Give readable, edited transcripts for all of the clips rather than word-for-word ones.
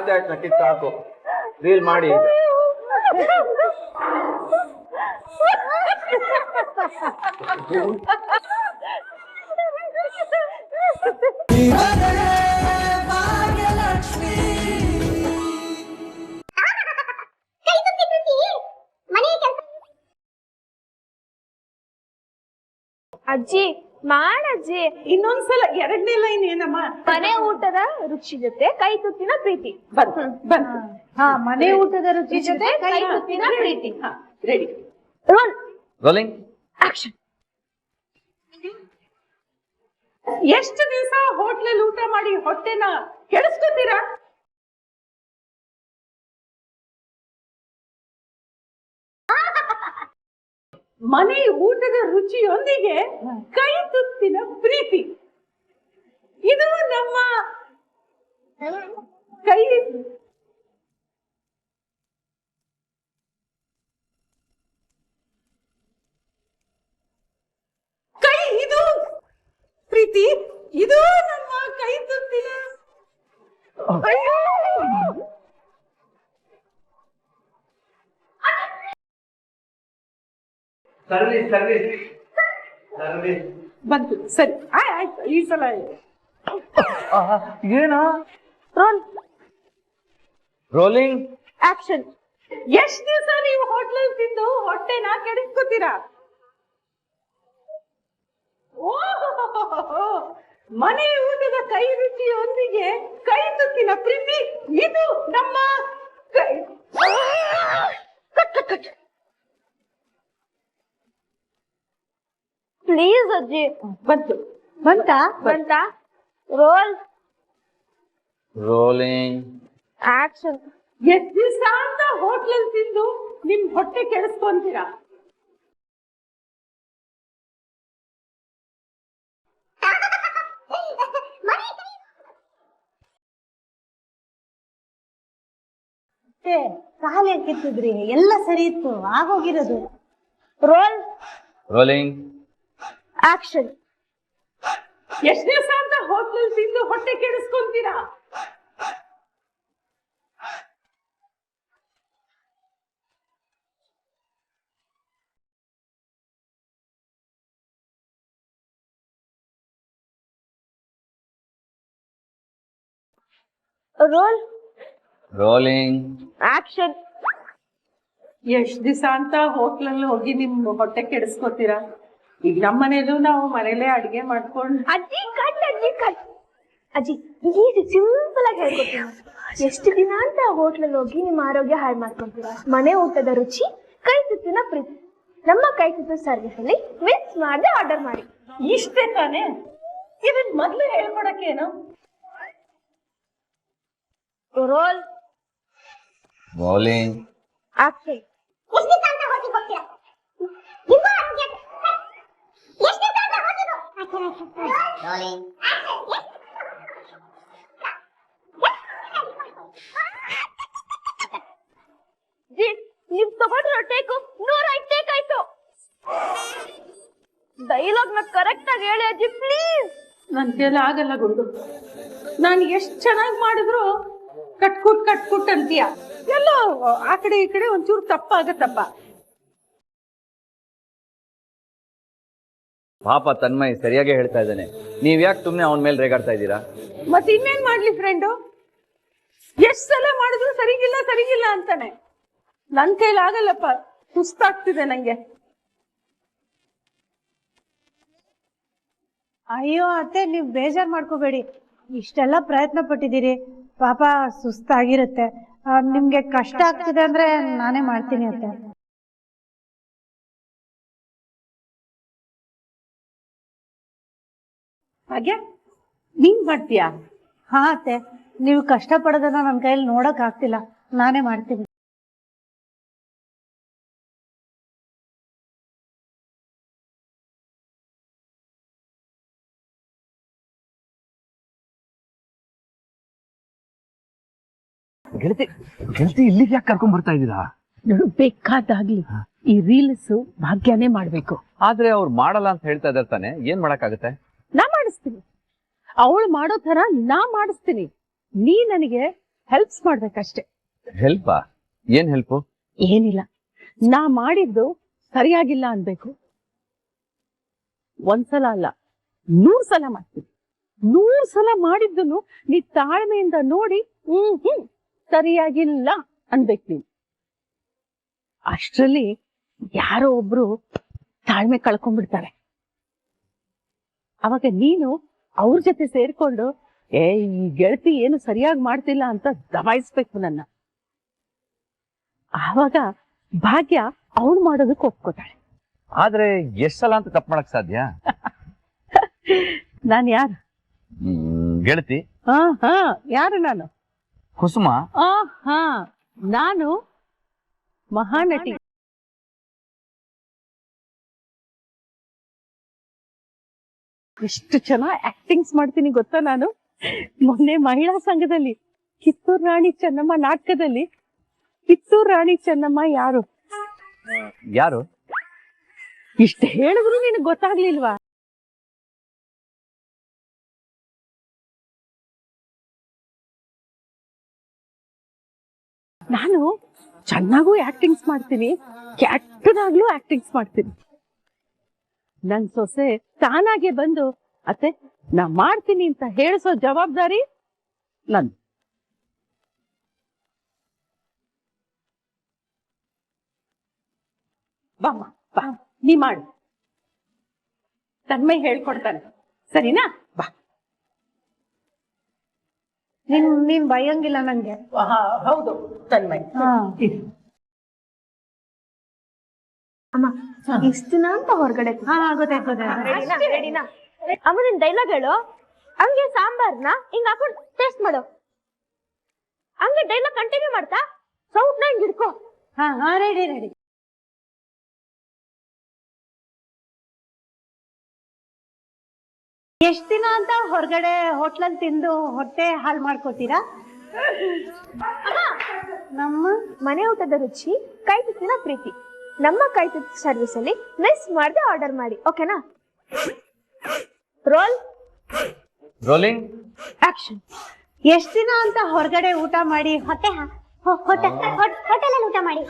ಆಯ್ತಾಯ್ತು ನಕ್ಕಿದ್ ಸಾಕು ರೀಲ್ ಮಾಡಿ ಅಜ್ಜಿ ಮಾಡಜ್ಜಿ ಇನ್ನೊಂದ್ಸಲ ಎರಡನೇ ಲೈನ್ ಏನಮ್ಮ? ಮನೆ ಊಟದ ರುಚಿ ಜೊತೆ ಕೈ ತುತ್ತಿನ ಪ್ರೀತಿ. ಮನೆ ಊಟದ ರುಚಿ ಜೊತೆ ಕೈ ತುತ್ತಿನ ಪ್ರೀತಿ. Ready roll rolling action. ಎಷ್ಟು ದಿವಸ ಹೋಟ್ಲಲ್ಲಿ ಊಟ ಮಾಡಿ ಹೊಟ್ಟೆನ ಕೆಡಿಸ್ಕೊತೀರಾ? ಮನೆ ಊಟದ ರುಚಿಯೊಂದಿಗೆ ಕೈ ತುತ್ತಿನ ಪ್ರೀತಿ. ಇದು ನಮ್ಮ ಕೈ ಇದು ಪ್ರೀತಿ. ಇದು ನಮ್ಮ ಕೈ ತುತ್ತಿನ ಸರ್ವಿಸ್ ಸರ್ವಿಸ್ ಸರ್ವಿಸ್ ಬಂತು. ಸರಿ ಆಯ್ತು ಈ ಸಲ ಏನು ರೋಲ್ ರೋಲಿಂಗ್ ಆಕ್ಷನ್. ಎಷ್ಟ್ ದಿವಸ ನೀವು ಹೋಟ್ಲಲ್ಲಿ ತಿಂದು ಹೊಟ್ಟೆನ ಕೆಡಿಸ್ಕೊತೀರಾ? ಮನೆ ಊಟದ ಕೈ ರುಚಿಯೊಂದಿಗೆ ಕೈ ತುತ್ತಿನ ಪ್ರೀತಿ. ಇದು ನಮ್ಮ ಕೈ. ಪ್ಲೀಸ್ ಅಜ್ಜಿ. ಬಂತಾ ರೋಲ್ ರೋಲಿಂಗ್ ಆಕ್ಷನ್. ಎಷ್ಟ್ ದಿವಸ ಅಂತ ಹೋಟ್ಲಲ್ಲಿ ತಿಂದು ನಿಮ್ ಹೊಟ್ಟೆ ಕೆಡಿಸ್ಕೊಂತೀರಾ? ಕಾಲೇ ಕಿತ್ತಿದ್ರಿ, ಎಲ್ಲ ಸರಿ ಇತ್ತು, ಆಗೋಗಿರೋದು. Roll rolling action. ಎಷ್ಟ್ ದಿವಸ ಅಂತ ಹೋಟ್ಲಲ್ಲಿ ತಿಂದು ಹೊಟ್ಟೆ ಕೆಡಿಸ್ಕೊಂತೀರಾ? Roll rolling action. ಎಷ್ಟ್ ದಿವಸ ಅಂತ ಹೋಟ್ಲಲ್ಲಿ ಹೋಗಿ ನಿಮ್ ಹೊಟ್ಟೆ ಕೆಡಿಸ್ಕೊತೀರಾ? ಈಗ ನಮ್ಮ ಮನೇಲೂ ನಾವು ಮನೇಲೆ ಅಡಿಗೆ ಮಾಡ್ಕೊಂಡು ಅಜ್ಜಿ ಕಟ್. ಅಜ್ಜಿ ಈಗ ಸಿಂಪಲ್ ಆಗಿ ಹೇಳ್ಕೊತೀನಿ. ಎಷ್ಟು ದಿನ ಅಂತ ಹೋಟ್ಲಲ್ಲಿ ಹೋಗಿ ನಿಮ್ಮ ಆರೋಗ್ಯ ಹಾಳು ಮಾಡ್ಕೊಂತೀರಾ? ಮನೆ ಊಟದ ರುಚಿ ಕೈ ತುತ್ತಿನ ಪ್ರೀತಿ. ನಮ್ಮ ಕೈ ತುತ್ತು ಸರ್ವಿಸ್ ಅಲ್ಲಿ ಮಿಸ್ ಮಾಡದೆ ಆರ್ಡರ್ ಮಾಡಿ. ಇಷ್ಟೇ ತಾನೇ? ಇದನ್ ಮೊದ್ಲು ಹೇಳ್ಕೊಡಕ್ಕೇನು? Roll rolling action. ನೀವ್ ತಗೊಂಡ್ರ ಟೇಕು 105 ಟೇಕ್ ಆಯ್ತು. ಡೈಲಾಗ್ ನ ಕರೆಕ್ಟ್ ಆಗಿ ಹೇಳಿ ಅಜ್ಜಿ ಪ್ಲೀಸ್. ನನ್ ಕೈಲಿ ಆಗಲ್ಲ ಗುಂಡು. ನಾನು ಎಷ್ಟ್ ಚೆನ್ನಾಗಿ ಮಾಡಿದ್ರು ಕಟ್ಕುಟ್ ಅಂತೀಯ. ಎಲ್ಲೋ ಆ ಕಡೆ ಈ ಕಡೆ ಒಂಚೂರು ತಪ್ಪಾಗತ್ತಪ್ಪ. ಪಾಪ ತನ್ಮಯ್ ಸರಿಯಾಗಿ ಹೇಳ್ತಾ ಇದ್ದಾನೆ. ನೀವ್ ಯಾಕೆ ಸುಮ್ನೆ ಅವನ ಮೇಲೆ ರೇಗಾಡ್ತಾ ಇದ್ದೀರಾ? ಮತ್ತೆ ಇನ್ನೇನ್ ಮಾಡ್ಲಿ ಫ್ರೆಂಡು? ಎಷ್ಟ್ ಸಲ ಮಾಡಿದ್ರು ಸರಿಗಿಲ್ಲ ಅಂತಾನೆ. ನನ್ ಕೈಲಿ ಆಗಲ್ಲಪ್ಪ, ಸುಸ್ತಾಗ್ತಿದೆ ನಂಗೆ. ಅಯ್ಯೋ ಅತ್ತೆ, ನೀವ್ ಬೇಜಾರ್ ಮಾಡ್ಕೋಬೇಡಿ. ಇಷ್ಟೆಲ್ಲ ಪ್ರಯತ್ನ ಪಟ್ಟಿದ್ದೀರಿ, ಪಾಪ ಸುಸ್ತಾಗಿರುತ್ತೆ. ನಿಮ್ಗೆ ಕಷ್ಟ ಆಗ್ತಿದೆ ಅಂದ್ರೆ ನಾನೇ ಮಾಡ್ತೀನಿ ಅತ್ತೆ. ಹಾಗೆ ನೀನ್ ಮಾಡ್ತೀಯಾ? ಹಾ ಅತ್ತೆ, ನೀವು ಕಷ್ಟ ಪಡೋದನ್ನ ನನ್ನ ಕೈಯಲ್ಲಿ ನೋಡಕ್ ಆಗ್ತಿಲ್ಲ, ನಾನೇ ಮಾಡ್ತೀನಿ. ಗೆಳತಿ ಗೆಳತಿ ಇಲ್ಲಿಗೆ ಯಾಕೆ ಕರ್ಕೊಂಡ್ ಬರ್ತಾ ಇದ್ದೀರಾ? ಬೇಕಾದಾಗ್ಲಿ ಈ ರೀಲ್ಸ್ ಭಾಗ್ಯನೇ ಮಾಡ್ಬೇಕು. ಆದ್ರೆ ಅವ್ರು ಮಾಡಲ್ಲ ಅಂತ ಹೇಳ್ತಾ ಇದ್ದಾರೆ ತಾನೆ, ಏನ್ ಮಾಡಕ್ಕಾಗತ್ತೆ? ನಾ ಮಾಡಿಸ್ತೀನಿ. ಅವಳು ಮಾಡೋ ತರ ನಾ ಮಾಡಿಸ್ತೀನಿ. ನೀ ನನಗೆ ಹೆಲ್ಪ್ಸ್ ಮಾಡ್ಬೇಕಷ್ಟೆ. ಹೆಲ್ಪಾ? ಏನ್ ಹೆಲ್ಪು? ಏನಿಲ್ಲ, ನಾ ಮಾಡಿದ್ದು ಸರಿಯಾಗಿಲ್ಲ ಅನ್ಬೇಕು. ಒಂದ್ಸಲ ಅಲ್ಲ, 100 ಸಲ ಮಾಡ್ತೀನಿ. 100 ಸಲ ಮಾಡಿದ್ದನ್ನು ನೀ ತಾಳ್ಮೆಯಿಂದ ನೋಡಿ ಸರಿಯಾಗಿಲ್ಲ ಅನ್ಬೇಕು ನೀನು. ಅಷ್ಟ್ರಲ್ಲಿ ಯಾರೋ ಒಬ್ರು ತಾಳ್ಮೆ ಕಳ್ಕೊಂಡ್ಬಿಡ್ತಾರೆ. ಅವಾಗ ನೀನು ಅವ್ರ ಜೊತೆ ಸೇರ್ಕೊಂಡು ಈ ಗೆಳತಿ ಏನು ಸರಿಯಾಗಿ ಮಾಡ್ತಿಲ್ಲ ಅಂತ ದಬಾಯಿಸ್ಬೇಕು ನನ್ನ. ಆವಾಗ ಭಾಗ್ಯ ಅವಳು ಮಾಡೋದಕ್ಕೆ ಒಪ್ಕೋತಾಳೆ. ಆದ್ರೆ ಎಷ್ಟ್ ಸಲ ಅಂತ ತಪ್ಪು ಮಾಡಕ್ ಸಾಧ್ಯ? ನಾನ್ ಯಾರು? ಗೆಳತಿ. ಹಾ, ಯಾರು ನಾನು? ಕುಸುಮ. ಹಾ, ನಾನು ಮಹಾನಟಿ. ಎಷ್ಟು ಚೆನ್ನಾಗಿ ಆಕ್ಟಿಂಗ್ಸ್ ಮಾಡ್ತೀನಿ ಗೊತ್ತಾ ನಾನು. ಮೊನ್ನೆ ಮಹಿಳಾ ಸಂಘದಲ್ಲಿ ಕಿತ್ತೂರು ರಾಣಿ ಚೆನ್ನಮ್ಮ ನಾಟಕದಲ್ಲಿ ಕಿತ್ತೂರು ರಾಣಿ ಚೆನ್ನಮ್ಮ ಯಾರು ಯಾರು? ಇಷ್ಟ ಹೇಳಿದ್ರು ನಿನಗೆ ಗೊತ್ತಾಗ್ಲಿಲ್ವಾ? ನಾನು ಚೆನ್ನಾಗೂ ಆಕ್ಟಿಂಗ್ಸ್ ಮಾಡ್ತೀನಿ, ಕೆಟ್ಟದಾಗ್ಲೂ ಆಕ್ಟಿಂಗ್ಸ್ ಮಾಡ್ತೀನಿ. ನನ್ ಸೊಸೆ ತಾನಾಗೆ ಬಂದು ಅತ್ತೆ ನಾ ಮಾಡ್ತೀನಿ ಅಂತ ಹೇಳಿಸೋ ಜವಾಬ್ದಾರಿ ನಂದು. ಬಾಮ್ಮ ಬಾ, ನೀ ಮಾಡು. ತನ್ಮೈ ಹೇಳ್ಕೊಡ್ತಾನೆ, ಸರಿನಾ? ಬಾ. ನೀನ್ ಬೈಯಂಗಿಲ್ಲ ನಂಗೆ. ಹೌದು ತನ್ಮೈ. ಅಮ್ಮ ಇಷ್ಟ ದಿನ ಅಂತ ಹೊರಗಡೆ ಗೊತ್ತಾಯ್ತದೆ. ಅಮ್ಮ ನಿನ್ ಡೈಲಾಗ್ ಹೇಳು. ಹಂಗೆ ಸಾಂಬಾರ್ನ ಹಿಂಗ್ ಹಾಕೊಂಡು ಟೇಸ್ಟ್ ಮಾಡು. ಹಂಗೆ ಡೈಲಾಗ್ ಕಂಟಿನ್ಯೂ ಮಾಡ್ತಾ ಸೌಟ್ನ ಹಿಂಗ್ ಹಿಡ್ಕೋ. ಹಾ ರೆಡಿ. ಎಷ್ಟ್ ದಿನ ಅಂತ ಹೊರಗಡೆ ಹೋಟ್ಲಲ್ಲಿ ತಿಂದು ಹೊಟ್ಟೆ ಹಾಳು ಮಾಡ್ಕೋತೀರಾ? ನಮ್ಮ ಮನೆ ಊಟದ ರುಚಿ, ಕೈ ತುತ್ತಿನ ಪ್ರೀತಿ. ನಮ್ಮ ಕೈ ತುತ್ತು ಸರ್ವಿಸ್ ಅಲ್ಲಿ ಮಿಸ್ ಮಾಡದೆ ಆರ್ಡರ್ ಮಾಡಿ, ಓಕೆನಾ? Rolling action. ಎಷ್ಟ್ ದಿನ ಅಂತ ಹೊರಗಡೆ ಊಟ ಮಾಡಿ ಹೋಟೆಲಲ್ಲಿ ಊಟ ಮಾಡಿ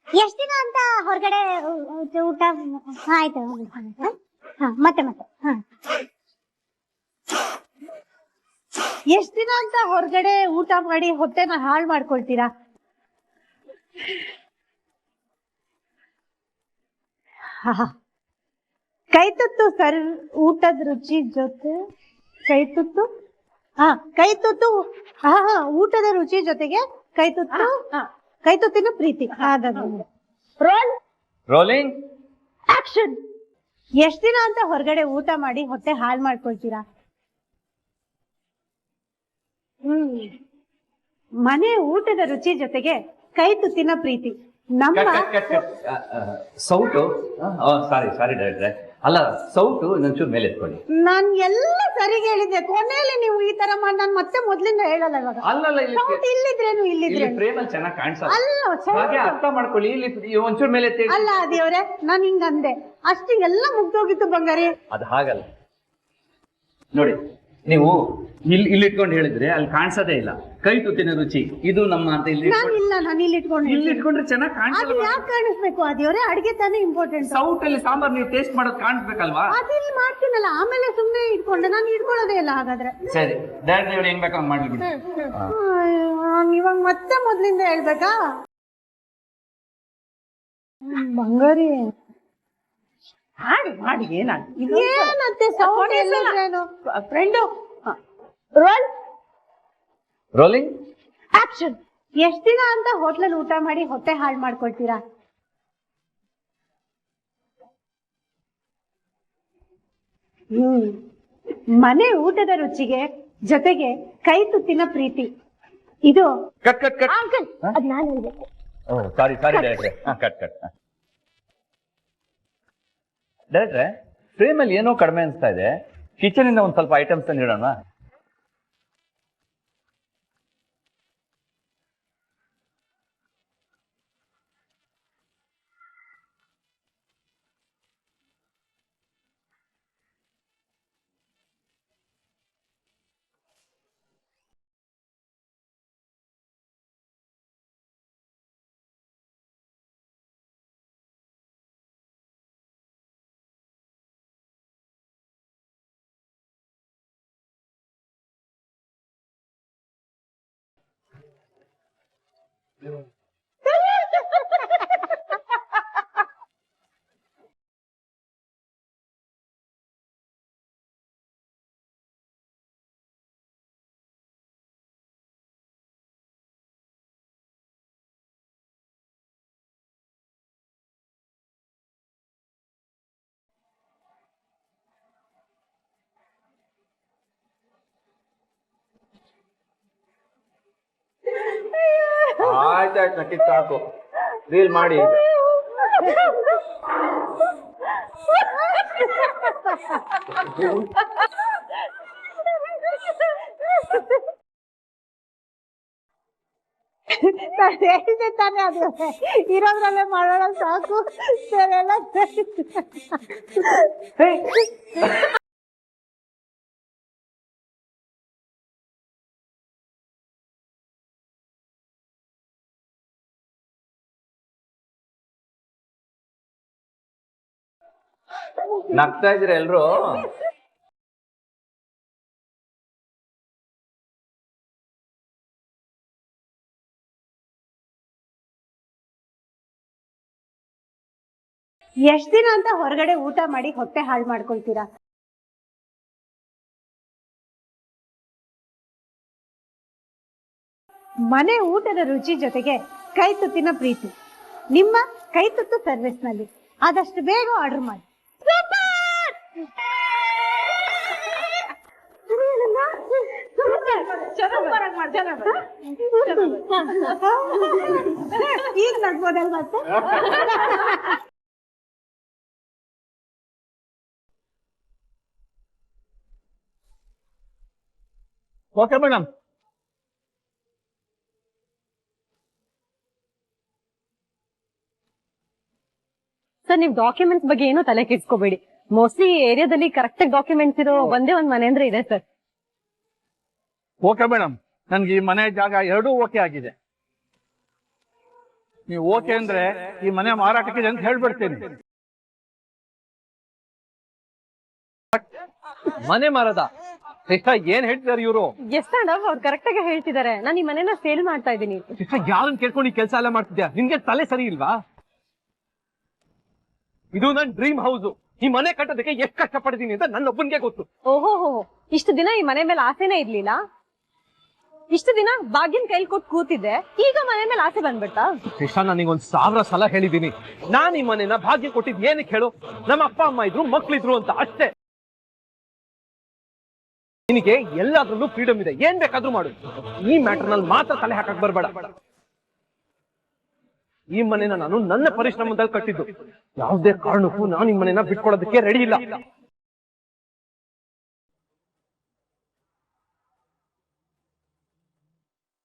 ಎಷ್ಟ್ ದಿನ ಅಂತ ಹೊರಗಡೆ ಊಟ ಆಯ್ತು. ಮತ್ತೆ ಎಷ್ಟ್ ದಿನ ಅಂತ ಹೊರಗಡೆ ಊಟ ಮಾಡಿ ಹೊಟ್ಟೆನ ಹಾಳು ಮಾಡ್ಕೊಳ್ತೀರಾ? ಕೈ ತುತ್ತು ಊಟದ ರುಚಿ ಜೊತೆ ಕೈ ತುತ್ತು ಊಟದ ರುಚಿ ಜೊತೆಗೆ ಕೈ ತುತ್ತಿನ ಪ್ರೀತಿ. Rolling action. ಎಷ್ಟ್ ದಿನ ಅಂತ ಹೊರಗಡೆ ಊಟ ಮಾಡಿ ಹೊಟ್ಟೆ ಹಾಳು ಮಾಡ್ಕೊಳ್ತೀರಾ? ಮನೆ ಊಟದ ರುಚಿ ಜೊತೆಗೆ ಕೈ ತುತ್ತಿನ ಪ್ರೀತಿ. ನಮ್ಮ ಸೌಟು ಸಾರಿ ಡೈರೆಕ್ಟ್ರೆ, ಅಲ್ಲ ಸೌಟು ಇನ್ನೊಂಚೂರು ಮೇಲೆ ಎತ್ಕೊಳ್ಳಿ. ನಾನ್ ಎಲ್ಲ ಸರಿಗೆ ಹೇಳಿದ್ದೆ, ಕೊನೆಯಲ್ಲಿ ನೀವು ಈ ತರ ಮಾಡಿ ನಾನು ಮತ್ತೆ ಮೊದ್ಲಿಂದ ಹೇಳಲ್ಲ. ಇವಾಗ ಅಲ್ಲಲ್ಲ, ಇಲ್ಲಿದ್ರೇನು ಫ್ರೇಮಲ್ಲಿ ಚೆನ್ನಾಗಿ ಕಾಣಿಸಲ್ಲ. ಅಲ್ಲ ಹಾಗೆ ಅರ್ಥ ಮಾಡ್ಕೊಳ್ಳಿ. ಇಲ್ಲಿ ಒಂಚೂರು ಮೇಲೆ ಎತ್ತಿ. ಅಲ್ಲ ದೇವ್ರೆ, ನಾನು ಹಿಂಗಂದೆ ಅಷ್ಟು ಎಲ್ಲ ಮುಗ್ದೋಗಿತ್ತು ಬಂಗಾರಿ. ಅದು ಹಾಗಲ್ಲ ನೋಡಿ, ನೀವು ಇಲ್ಲಿ ಇಟ್ಕೊಂಡು ಹೇಳಿದ್ರೆ ಅಲ್ಲಿ ಕಾಣಿಸೋದೇ ಇಲ್ಲ. ಕೈ ತುತ್ತಿನ ರುಚಿ ಇದು ನಮ್ಮ ಅಂತ ನಾನು ಇಲ್ಲಿ ಇಟ್ಕೊಂಡ್ರೆ ಚೆನ್ನಾಗಿ ಕಾಣಿಸಲ್ಲ. ಯಾಕೆ ಕಾಣಿಸ್ಬೇಕು? ದೇವ್ರೆ, ಅಡಿಗೆ ತಾನೇ ಇಂಪಾರ್ಟೆಂಟ್. ಸೌಟ್ ಅಲ್ಲಿ ಸಾಂಬಾರ್ ನೀವು ಟೇಸ್ಟ್ ಮಾಡೋದು ಕಾಣಿಸ್ಬೇಕಲ್ವಾ? ಅದಿಲ್ಲಿ ಮಾಡ್ತೀನಲ್ಲ, ಆಮೇಲೆ ಸುಮ್ಮನೆ ಇಟ್ಕೊಂಡೆ. ನಾನು ಇಟ್ಕೊಳ್ಳೋದೇ ಇಲ್ಲ. ಹಾಗಾದ್ರೆ ಸರಿ, ಡೈರೆಕ್ಟ್ ನೀವು ಹೆಂಗ್ ಬೇಕಾಗ ಮಾಡ್ಲಿ. ಇವಾಗ ಮತ್ತೆ ಮೊದ್ಲಿಂದ ಹೇಳ್ಬೇಕಾ? ಬಂಗಾರಿ ಮಾಡಿ ಏನಂತೆ ಸೌಂಡ್ ಎಲ್ಲೇನು ಫ್ರೆಂಡು. Rolling action. ಎಷ್ಟ್ ದಿನ ಅಂತ ಹೋಟ್ಲಲ್ಲಿ ಊಟ ಮಾಡಿ ಹೊಟ್ಟೆ ಹಾಳು ಮಾಡ್ಕೊಳ್ತೀರಾ? ಮನೆ ಊಟದ ರುಚಿಗೆ ಜೊತೆಗೆ ಕೈ ತುತ್ತಿನ ಪ್ರೀತಿ. ಇದು ಕಟ್ ಅಂಕಲ್, ಅದ್ ನಾನು ಹೇಳ್ಬೇಕು. ಸಾರಿ ಡೈರೆಕ್ಟ್ರೆ. ಕಟ್ ಡೈರೆಕ್ಟ್ರೆ, ಫ್ರೇಮ್ ಅಲ್ಲಿ ಏನೋ ಕಡಿಮೆ ಅನಿಸ್ತಾ ಇದೆ. ಕಿಚನ್ ಇಂದ ಒಂದ್ ಸ್ವಲ್ಪ ಐಟಮ್ಸ್ ಇಡೋಣ. ಆಯ್ತಾಯ್ತು ನಕ್ಕಿದ್ ಸಾಕು ರೀಲ್ ಮಾಡಿ ಈಗ. ನಾನು ಹೇಳಿದೆ ತಾನೇ, ಅದು ಇರೋದ್ರಲ್ಲೇ ಮಾಡೋಣ ಸಾಕು, ಬೇರೆಲ್ಲ ನಗ್ತಾ ಇದ್ದೀರ ಎಲ್ರು? ಎಷ್ಟ್ ದಿನ ಅಂತ ಹೊರಗಡೆ ಊಟ ಮಾಡಿ ಹೊಟ್ಟೆ ಹಾಳು ಮಾಡ್ಕೊಳ್ತೀರಾ? ಮನೆ ಊಟದ ರುಚಿ ಜೊತೆಗೆ ಕೈ ತುತ್ತಿನ ಪ್ರೀತಿ ನಿಮ್ಮ ಕೈ ತುತ್ತು ಸರ್ವಿಸ್ ನಲ್ಲಿ. ಆದಷ್ಟು ಬೇಗ ಆರ್ಡರ್ ಮಾಡಿ. ಈಗ ನಗ್ಬೋದಲ್ ಮತ್ತೆ. Okay madam. ಸರ್, ನೀವು ಡಾಕ್ಯುಮೆಂಟ್ಸ್ ಬಗ್ಗೆ ಏನೂ ತಲೆ ಕೆಡ್ಸ್ಕೋಬೇಡಿ. ಮೋಸ್ಟ್ಲಿ ಈ ಏರಿಯಾದಲ್ಲಿ ಕರೆಕ್ಟ್ ಡಾಕ್ಯುಮೆಂಟ್ಸ್ ಇರೋ ಒಂದೇ ಒಂದ್ ಮನೆ ಅಂದ್ರೆ ಇದೆ ಸರ್. ಓಕೆ ಮೇಡಮ್, ನನ್ಗೆ ಈ ಮನೆ ಜಾಗ ಎರಡೂ ಓಕೆ ಆಗಿದೆ. ನೀವು ಓಕೆ ಅಂದ್ರೆ ಈ ಮನೆ ಮಾರಾಟಕ್ಕಿದೆ ಅಂತ ಹೇಳ್ಬಿಡ್ತೀನಿ. ಮನೆ ಮಾರದ ಏನ್ ಹೇಳ್ತಿದಾರೆ ಇವರು? ಎಸ್ ಮೇಡಮ್, ಅವ್ರು ಕರೆಕ್ಟ್ ಆಗಿ ಹೇಳ್ತಿದ್ದಾರೆ. ನಾನು ಈ ಮನೆನ ಸೇಲ್ ಮಾಡ್ತಾ ಇದ್ದೀನಿ. ಯಾರನ್ನ ಕೇಳ್ಕೊಂಡು ಈ ಕೆಲಸ ಎಲ್ಲ ಮಾಡ್ತಿದ್ಯಾ? ನಿನ್ಗೆ ತಲೆ ಸರಿ ಇಲ್ವಾ? ಇದು ನನ್ ಡ್ರೀಮ್ ಹೌಸ್. ಈ ಮನೆ ಕಟ್ಟೋದಕ್ಕೆ ಎಷ್ಟು ಕಷ್ಟ ಪಡ್ತೀನಿ ಅಂತ ನನ್ನ ಒಬ್ಬನಿಗೆ ಗೊತ್ತು. ಓಹೋ, ಇಷ್ಟು ದಿನ ಈ ಮನೆ ಮೇಲೆ ಆಸೆನೇ ಇರ್ಲಿಲ್ಲ. ಇಷ್ಟು ದಿನ ಭಾಗ್ಯನ್ ಕೈಲಿ ಕೊಟ್ಟು ಕೂತಿದ್ದೆ, ಈಗ ಮನೆ ಮೇಲೆ ಆಸೆ ಬಂದ್ಬಿಡ್ತಾ? ಕೃಷ್ಣ, ನನಗೊಂದ್ 1000 ಸಲ ಹೇಳಿದೀನಿ, ನಾನ್ ಈ ಮನೆನ ಭಾಗ್ಯ ಕೊಟ್ಟಿದ್ ಏನಕ್ಕೆ ಹೇಳು? ನಮ್ಮ ಅಪ್ಪ ಅಮ್ಮ ಇದ್ರು, ಮಕ್ಳಿದ್ರು ಅಂತ ಅಷ್ಟೇ. ನಿನಗೆ ಎಲ್ಲಾದ್ರಲ್ಲೂ ಫ್ರೀಡಮ್ ಇದೆ, ಏನ್ ಬೇಕಾದ್ರೂ ಮಾಡು. ಈ ಮ್ಯಾಟರ್ ನಲ್ಲಿ ಮಾತ್ರ ತಲೆ ಹಾಕಕ್ ಬರ್ಬೇಡ. ಈ ಮನೆನ ನಾನು ನನ್ನ ಪರಿಶ್ರಮದಲ್ಲಿ ಕಟ್ಟಿದ್ದು. ಯಾವುದೇ ಕಾರಣಕ್ಕೂ ನಾನು ಈ ಮನೆನ ಬಿಟ್ಕೊಡೋದಕ್ಕೆ ರೆಡಿ ಇಲ್ಲ.